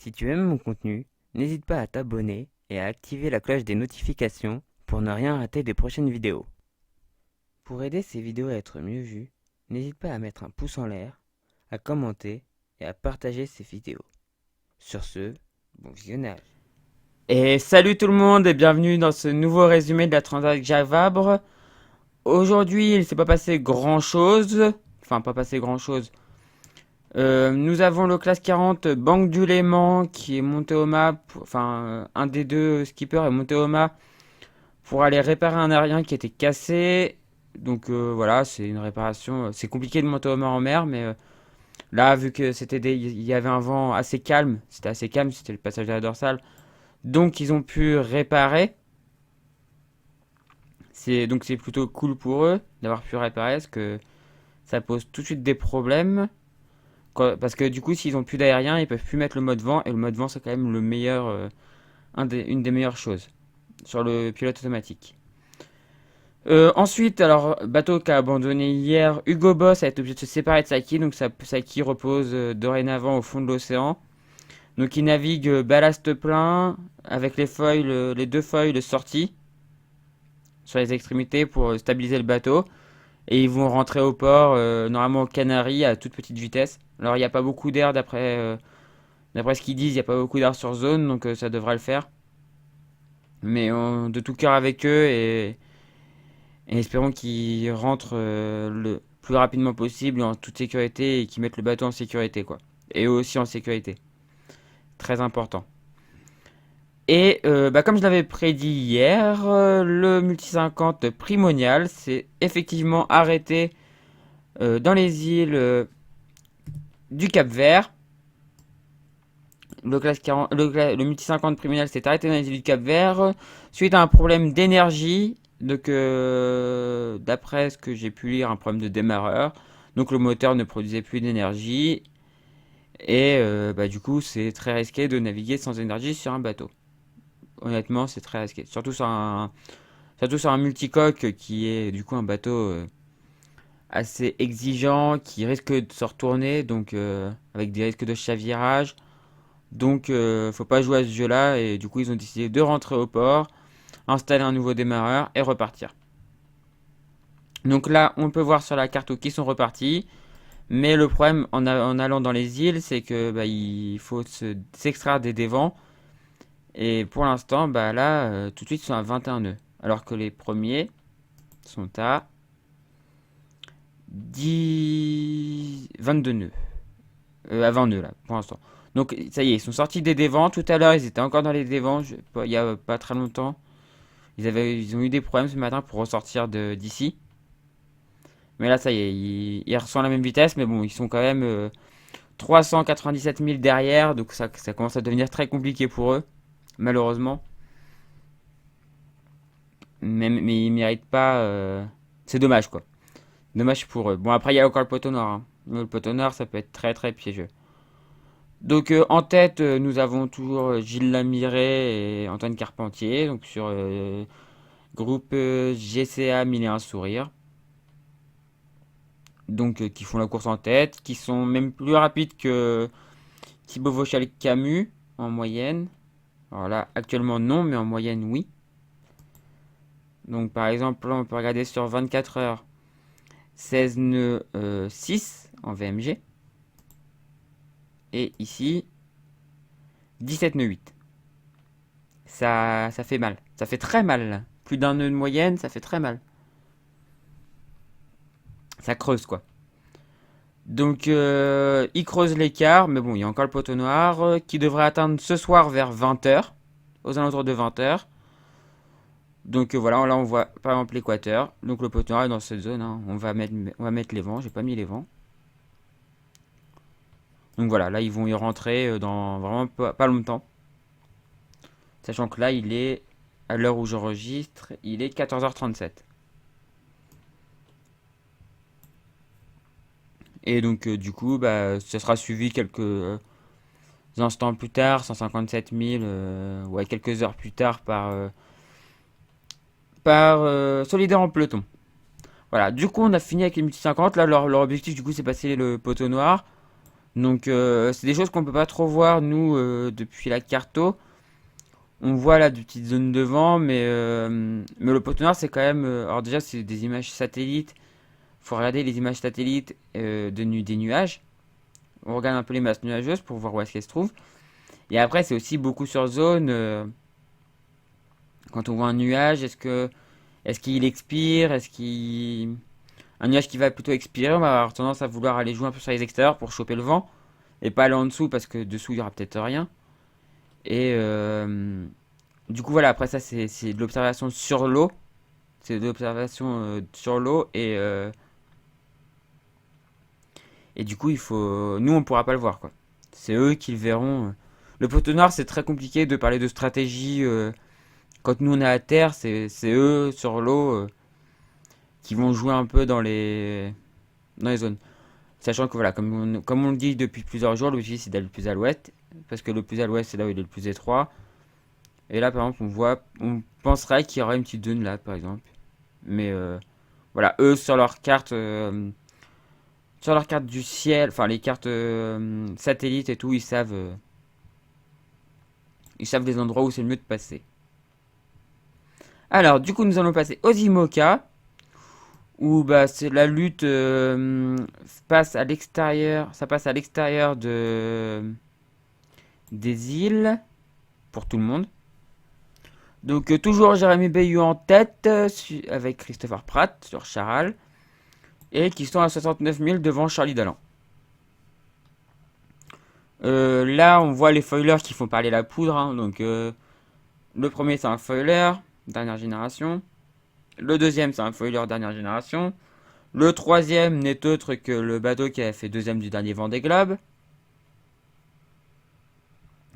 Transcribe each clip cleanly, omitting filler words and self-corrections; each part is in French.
Si tu aimes mon contenu, n'hésite pas à t'abonner et à activer la cloche des notifications pour ne rien rater des prochaines vidéos. Pour aider ces vidéos à être mieux vues, n'hésite pas à mettre un pouce en l'air, à commenter et à partager ces vidéos. Sur ce, bon visionnage. Et salut tout le monde et bienvenue dans ce nouveau résumé de la transaction Vabre. Aujourd'hui, il ne s'est pas passé grand chose. Enfin, pas passé grand chose. Nous avons le classe 40 Banque du Léman qui est monté au mât, un des deux skippers est monté au mât pour aller réparer un aérien qui était cassé. Donc voilà, c'est une réparation. C'est compliqué de monter au mât en mer, mais là, vu que il y avait un vent assez calme, c'était le passage de la dorsale. Donc ils ont pu réparer. Donc c'est plutôt cool pour eux d'avoir pu réparer, parce que ça pose tout de suite des problèmes. Parce que du coup, s'ils ont plus d'aérien, ils peuvent plus mettre le mode vent. Et le mode vent, c'est quand même le meilleur, une des meilleures choses sur le pilote automatique. Ensuite, alors, bateau qu'a abandonné hier, Hugo Boss a été obligé de se séparer de Saki. Donc, Saki repose dorénavant au fond de l'océan. Donc, il navigue ballast plein avec les deux feuilles de sortie sur les extrémités pour stabiliser le bateau. Et ils vont rentrer au port, normalement aux Canaries, à toute petite vitesse. Alors, il n'y a pas beaucoup d'air d'après ce qu'ils disent, il n'y a pas beaucoup d'air sur zone, donc ça devrait le faire. Mais de tout cœur avec eux et espérons qu'ils rentrent le plus rapidement possible en toute sécurité et qu'ils mettent le bateau en sécurité, quoi. Et eux aussi en sécurité. Très important. Et comme je l'avais prédit hier, le multi 50 primonial s'est effectivement arrêté dans les îles du Cap-Vert. Le classe 40, le multi 50 criminel s'est arrêté dans les îles du Cap-Vert suite à un problème d'énergie. Donc, d'après ce que j'ai pu lire, un problème de démarreur. Donc, le moteur ne produisait plus d'énergie. Et du coup, c'est très risqué de naviguer sans énergie sur un bateau. Honnêtement, c'est très risqué. Surtout sur un multicoque qui est du coup un bateau assez exigeant, qui risque de se retourner, donc avec des risques de chavirage. Donc, faut pas jouer à ce jeu-là. Et du coup, ils ont décidé de rentrer au port, installer un nouveau démarreur et repartir. Donc là, on peut voir sur la carte qu'ils sont repartis. Mais le problème en allant dans les îles, c'est que il faut s'extraire des dévents. Et pour l'instant, là, tout de suite, ils sont à 21 nœuds. Alors que les premiers sont à 22 nœuds. À 20 nœuds là, pour l'instant. Donc ça y est, ils sont sortis des dévents. Tout à l'heure, ils étaient encore dans les dévents, il y a pas très longtemps. Ils ont eu des problèmes ce matin pour ressortir d'ici. Mais là, ça y est, ils sont à la même vitesse, mais bon, ils sont quand même 397 000 derrière, donc ça commence à devenir très compliqué pour eux, malheureusement. Mais ils méritent pas. C'est dommage, quoi. Dommage pour eux. Bon, après, il y a encore le poteau noir, hein. Le poteau noir, ça peut être très très piégeux. Donc en tête, nous avons toujours Gilles Lamiré et Antoine Carpentier, donc sur groupe GCA 1001 Sourire. Donc qui font la course en tête, qui sont même plus rapides que Thibaut Vauchal Camus en moyenne. Alors là, actuellement non, mais en moyenne oui. Donc par exemple, là, on peut regarder sur 24 heures 16 nœuds 6 en VMG. Et ici, 17 nœuds 8. Ça fait mal. Ça fait très mal. Plus d'un nœud de moyenne, ça fait très mal. Ça creuse quoi. Donc il creuse l'écart, mais bon, il y a encore le poteau noir qui devrait atteindre ce soir vers 20 h, aux alentours de 20 h. Donc voilà, là on voit par exemple l'équateur. Donc le poteau noir est dans cette zone, hein. On va mettre les vents, j'ai pas mis les vents. Donc voilà, là ils vont y rentrer dans vraiment pas longtemps. Sachant que là il est, à l'heure où j'enregistre, il est 14h37. Et donc du coup, ça sera suivi quelques instants plus tard, 157 000, ouais, quelques heures plus tard par Solidaire en peloton. Voilà, du coup on a fini avec les multi 50. Là leur objectif du coup c'est passer le poteau noir. Donc c'est des choses qu'on peut pas trop voir nous depuis la carto. On voit là des petites zones de vent, mais le pôle Nord c'est quand même. Alors déjà c'est des images satellites. Faut regarder les images satellites des nuages. On regarde un peu les masses nuageuses pour voir où est-ce qu'elles se trouvent. Et après c'est aussi beaucoup sur zone. Quand on voit un nuage, est-ce qu'il expire, est-ce qu'il un nuage qui va plutôt expirer, on va avoir tendance à vouloir aller jouer un peu sur les extérieurs pour choper le vent et pas aller en dessous parce que dessous il y aura peut-être rien. Et du coup voilà, après ça c'est de l'observation sur l'eau, c'est de l'observation sur l'eau et du coup il faut, nous on pourra pas le voir quoi. C'est eux qui le verront. Le poteau noir c'est très compliqué de parler de stratégie quand nous on est à terre, c'est eux sur l'eau qui vont jouer un peu dans les zones. Sachant que voilà, comme on le dit depuis plusieurs jours, l'objectif c'est d'aller le plus à l'ouest, parce que le plus à l'ouest c'est là où il est le plus étroit. Et là par exemple on penserait qu'il y aurait une petite dune là par exemple. Mais voilà, eux sur leur carte du ciel, enfin les cartes satellites et tout, ils savent les endroits où c'est le mieux de passer. Alors du coup nous allons passer aux IMOCA, où bah, c'est la lutte passe à l'extérieur, ça passe à l'extérieur des îles pour tout le monde. Donc toujours Jérémy Bayou en tête avec Christopher Pratt sur Charal et qui sont à 69 000 devant Charlie Dallan. Là on voit les foilers qui font parler la poudre. Hein. Donc le premier c'est un foiler dernière génération. Le deuxième c'est un foiler dernière génération. Le troisième n'est autre que le bateau qui a fait deuxième du dernier Vendée Globe.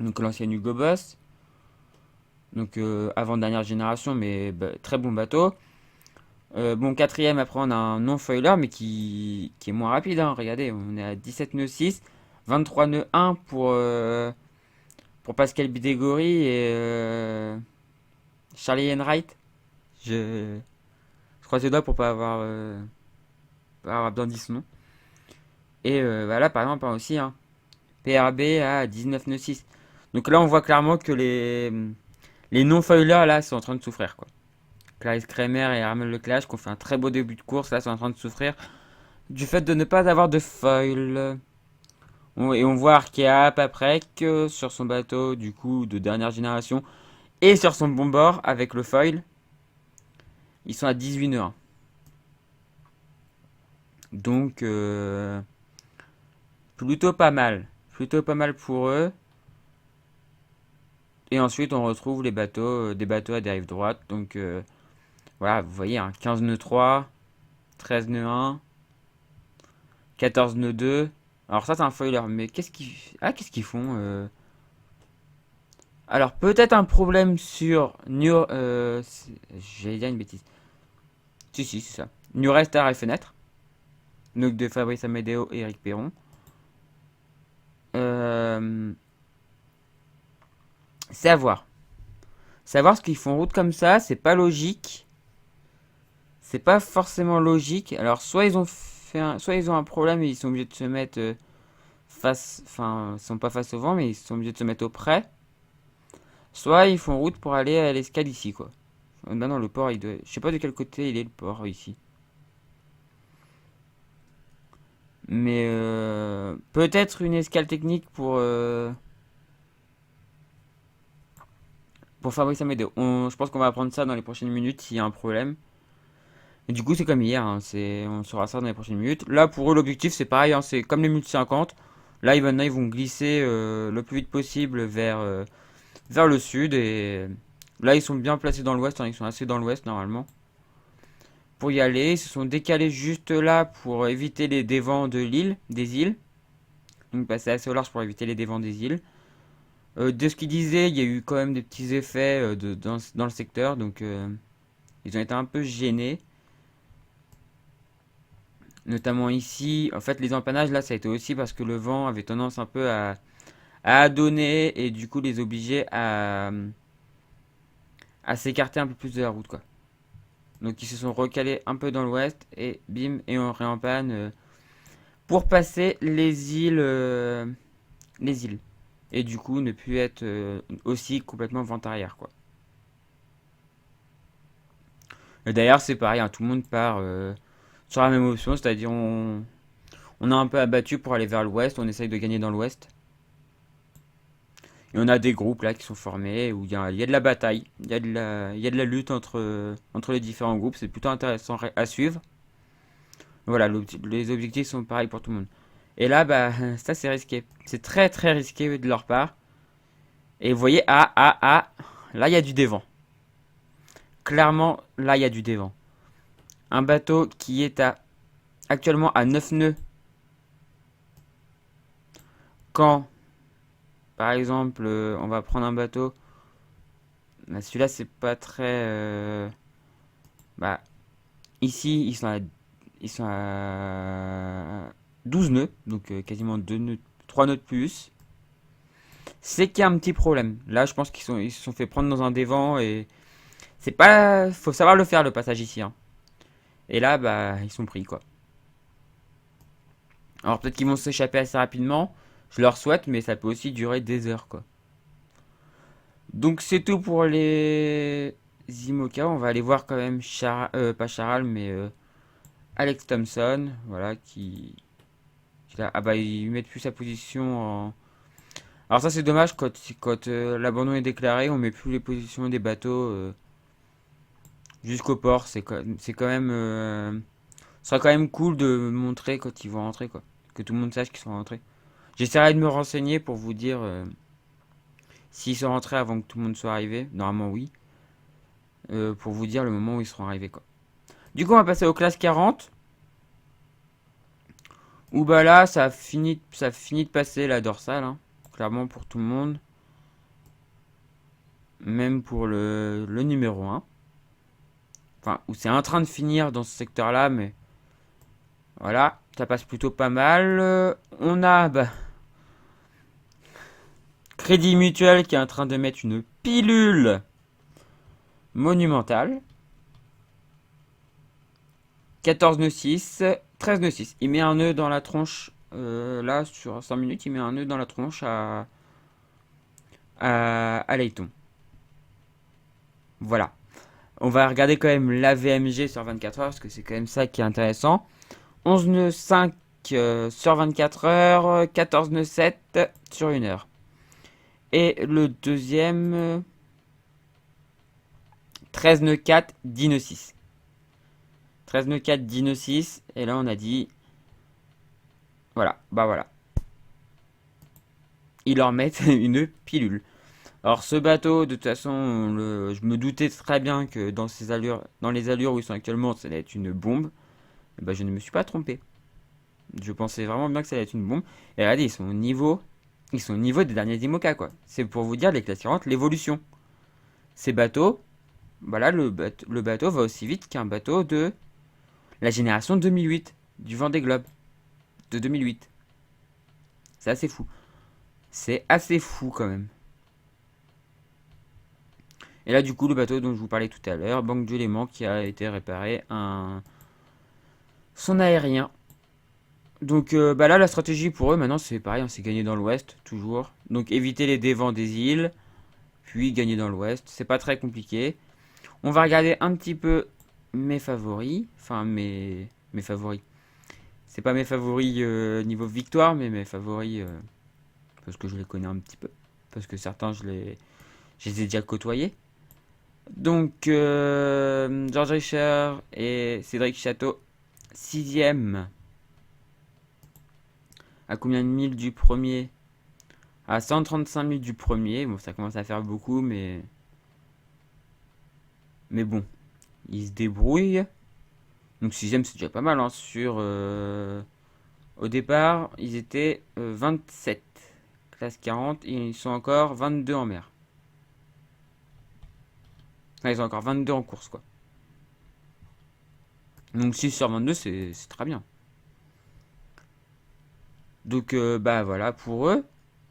Donc l'ancien Hugo Boss. Donc avant dernière génération, mais très bon bateau. Bon, quatrième, après on a un non-foiler, mais qui est moins rapide. Hein. Regardez, on est à 17 nœuds 6, 23 nœuds 1 pour Pascal Bidégory et Charlie Enright. Je croise les doigts pour pas avoir bien dit son nom. Et là, par exemple, aussi, hein, PRB à 19 nœuds 6. Donc là, on voit clairement que les non-foilers, là, sont en train de souffrir, quoi. Clarisse Kremer et Armel Leclerc qui ont fait un très beau début de course, là, sont en train de souffrir du fait de ne pas avoir de foil. Et on voit Arkea après que sur son bateau, du coup, de dernière génération, et sur son bon bord avec le foil, ils sont à 18 nœuds 1. Donc, plutôt pas mal. Plutôt pas mal pour eux. Et ensuite, on retrouve les bateaux, des bateaux à dérive droite. Donc, voilà, vous voyez, hein, 15 nœuds 3, 13 nœuds 1, 14 nœuds 2. Alors ça c'est un foiler, mais qu'est-ce qu'ils font Alors peut-être un problème sur j'allais dire une bêtise. Si, c'est ça. Nurestar et Fenêtre. Donc de Fabrice Amédéo et Eric Perron. Euh, c'est à voir. Savoir ce qu'ils font route comme ça, c'est pas logique. C'est pas forcément logique. Alors soit ils ont un problème et ils sont obligés de se mettre enfin, ils sont pas face au vent, mais ils sont obligés de se mettre au près. Soit ils font route pour aller à l'escale ici, quoi. Non, le port, je sais pas de quel côté il est le port ici. Mais peut-être une escale technique pour Fabrice Amédéo. Je pense qu'on va apprendre ça dans les prochaines minutes s'il y a un problème. Et du coup, c'est comme hier, hein, on saura ça dans les prochaines minutes. Là, pour eux, l'objectif, c'est pareil, hein, c'est comme les multi 50. Là, maintenant, ils vont glisser le plus vite possible vers le sud. Et là, ils sont bien placés dans l'ouest, hein, ils sont assez dans l'ouest normalement. Pour y aller, ils se sont décalés juste là pour éviter les dévents des îles. Donc passer assez au large pour éviter les dévents des îles. De ce qu'ils disaient, il y a eu quand même des petits effets dans le secteur, donc ils ont été un peu gênés. Notamment ici, en fait les empannages là ça a été aussi parce que le vent avait tendance un peu à donner et du coup les obliger à s'écarter un peu plus de la route quoi. Donc ils se sont recalés un peu dans l'ouest et bim et on réempanne pour passer les îles. Et du coup, ne plus être aussi complètement vent arrière, quoi. Et d'ailleurs, c'est pareil, hein, tout le monde part sur la même option, c'est-à-dire on a un peu abattu pour aller vers l'ouest, on essaye de gagner dans l'ouest. Et on a des groupes là qui sont formés où il y a de la bataille, il y a de la lutte entre les différents groupes, c'est plutôt intéressant à suivre. Voilà, les objectifs sont pareils pour tout le monde. Et là, bah, ça c'est risqué. C'est très très risqué de leur part. Et vous voyez, là il y a du dévent. Clairement, là il y a du dévent. Un bateau qui est actuellement à 9 nœuds. Quand, par exemple, on va prendre un bateau. Bah, celui-là, c'est pas très. Bah, ici, ils sont à 12 nœuds. Donc quasiment 2 nœuds, 3 nœuds de plus. C'est qu'il y a un petit problème. Là, je pense ils se sont fait prendre dans un dévent et c'est pas. Faut savoir le faire le passage ici, hein. Et là, bah, ils sont pris quoi. Alors peut-être qu'ils vont s'échapper assez rapidement. Je leur souhaite, mais ça peut aussi durer des heures quoi. Donc c'est tout pour les IMOCA. On va aller voir quand même pas Charal, mais Alex Thompson, voilà, ah bah ils mettent plus sa position en. Alors ça c'est dommage quand l'abandon est déclaré, on met plus les positions des bateaux jusqu'au port. C'est quand même, ce sera quand même cool de montrer quand ils vont rentrer quoi, que tout le monde sache qu'ils sont rentrés. J'essaierai de me renseigner pour vous dire s'ils sont rentrés avant que tout le monde soit arrivé. Normalement oui. Pour vous dire le moment où ils seront arrivés quoi. Du coup on va passer aux classes 40. Où bah là ça finit de passer la dorsale, hein, clairement pour tout le monde. Même pour le numéro 1. Enfin, où c'est en train de finir dans ce secteur-là, mais voilà, ça passe plutôt pas mal. On a bah, Crédit Mutuel qui est en train de mettre une pilule monumentale. 14 nœuds 6, 13 nœuds 6. Il met un nœud dans la tronche, là, sur 5 minutes, il met un nœud dans la tronche à Layton. Voilà. On va regarder quand même la VMG sur 24 heures, parce que c'est quand même ça qui est intéressant. 11 nœuds 5 sur 24 heures, 14 nœuds 7 sur 1 heure. Et le deuxième, 13 nœuds 4, 10 nœuds 6. 13 nœuds 4, 10 nœuds 6. Et là, on a dit. Voilà, bah voilà. Ils leur mettent une pilule. Alors, ce bateau, de toute façon, je me doutais très bien que dans les allures où ils sont actuellement, ça allait être une bombe. Et bah, je ne me suis pas trompé. Je pensais vraiment bien que ça allait être une bombe. Et regardez, ils sont au niveau des derniers IMOCA, quoi. C'est pour vous dire, les classes 40, l'évolution. Ces bateaux, voilà, le bateau va aussi vite qu'un bateau de la génération 2008, du Vendée Globe, de 2008. C'est assez fou. C'est assez fou, quand même. Et là, du coup, le bateau dont je vous parlais tout à l'heure, Banque du Léman, qui a été réparé, son aérien. Donc bah là, la stratégie pour eux, maintenant, c'est pareil, hein, c'est gagner dans l'ouest, toujours. Donc éviter les dévents des îles, puis gagner dans l'ouest. C'est pas très compliqué. On va regarder un petit peu mes favoris. Enfin, mes favoris. C'est pas mes favoris niveau victoire, mais mes favoris parce que je les connais un petit peu. Parce que certains, je les ai déjà côtoyés. Donc, George Richer et Cédric Château, 6ème. À combien de milles du premier? À 135 milles du premier. Bon, ça commence à faire beaucoup, mais bon, il se débrouille. Donc 6ème, c'est déjà pas mal, hein. Au départ, ils étaient 27. Classe 40. Et ils sont encore 22 en mer. Enfin, ils sont encore 22 en course, quoi. Donc 6 sur 22, c'est très bien. Donc, bah voilà pour eux.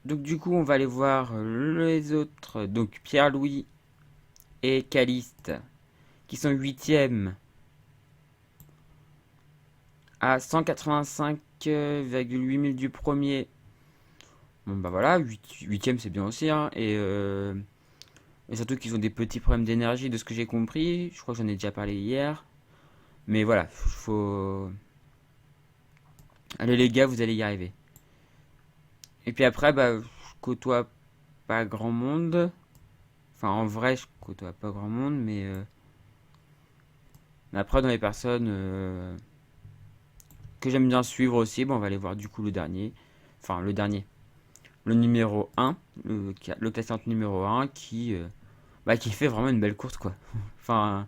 Donc du coup, on va aller voir les autres. Donc Pierre-Louis et Caliste, qui sont 8ème à 185 5,8 000 du premier. Bon bah voilà, 8e c'est bien aussi, hein. Et surtout qu'ils ont des petits problèmes d'énergie de ce que j'ai compris. Je crois que j'en ai déjà parlé hier. Mais voilà, faut... Allez les gars, vous allez y arriver. Et puis après, bah, je côtoie pas grand monde. Enfin, en vrai, je côtoie pas grand monde, mais après, dans les personnes que j'aime bien suivre aussi, bon, on va aller voir du coup le dernier. Enfin, le dernier. Le numéro un, le classement numéro un qui fait vraiment une belle course, quoi. Enfin,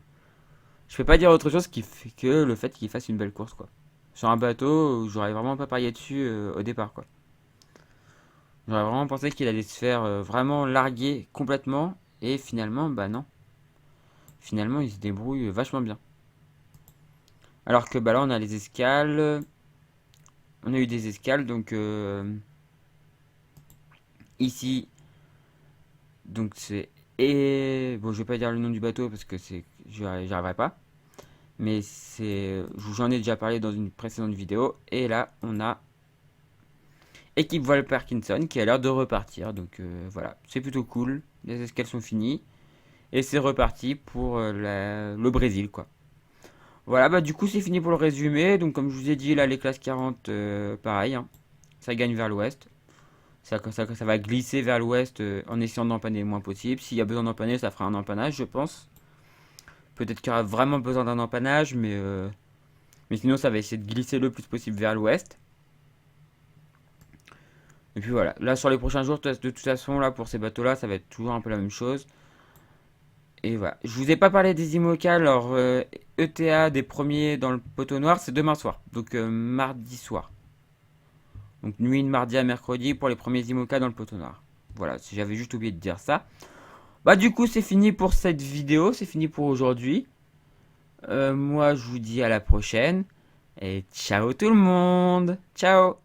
je peux pas dire autre chose qui fait que le fait qu'il fasse une belle course, quoi. Sur un bateau où j'aurais vraiment pas parié dessus au départ, quoi. J'aurais vraiment pensé qu'il allait se faire vraiment larguer complètement. Et finalement, bah non. Finalement, il se débrouille vachement bien. Alors que bah là, on a les escales. On a eu des escales, donc ici, donc c'est... Et bon, je vais pas dire le nom du bateau parce que j'y arriverai pas. Mais j'en ai déjà parlé dans une précédente vidéo. Et là, on a équipe Voile Parkinson qui a l'air de repartir. Donc voilà, c'est plutôt cool. Les escales sont finies. Et c'est reparti pour le Brésil, quoi. Voilà, bah du coup c'est fini pour le résumé. Donc comme je vous ai dit, là les classes 40, pareil, hein. Ça gagne vers l'ouest. Ça va glisser vers l'ouest en essayant d'empanner le moins possible. S'il y a besoin d'empanner, ça fera un empannage, je pense. Peut-être qu'il y aura vraiment besoin d'un empannage, mais sinon ça va essayer de glisser le plus possible vers l'ouest. Et puis voilà, là sur les prochains jours, de toute façon, là pour ces bateaux-là, ça va être toujours un peu la même chose. Et voilà. Je vous ai pas parlé des IMOCA, alors ETA des premiers dans le poteau noir, c'est demain soir. Donc mardi soir. Donc nuit de mardi à mercredi pour les premiers IMOCA dans le poteau noir. Voilà, si j'avais juste oublié de dire ça. Bah du coup c'est fini pour cette vidéo, c'est fini pour aujourd'hui. Moi je vous dis à la prochaine. Et ciao tout le monde. Ciao.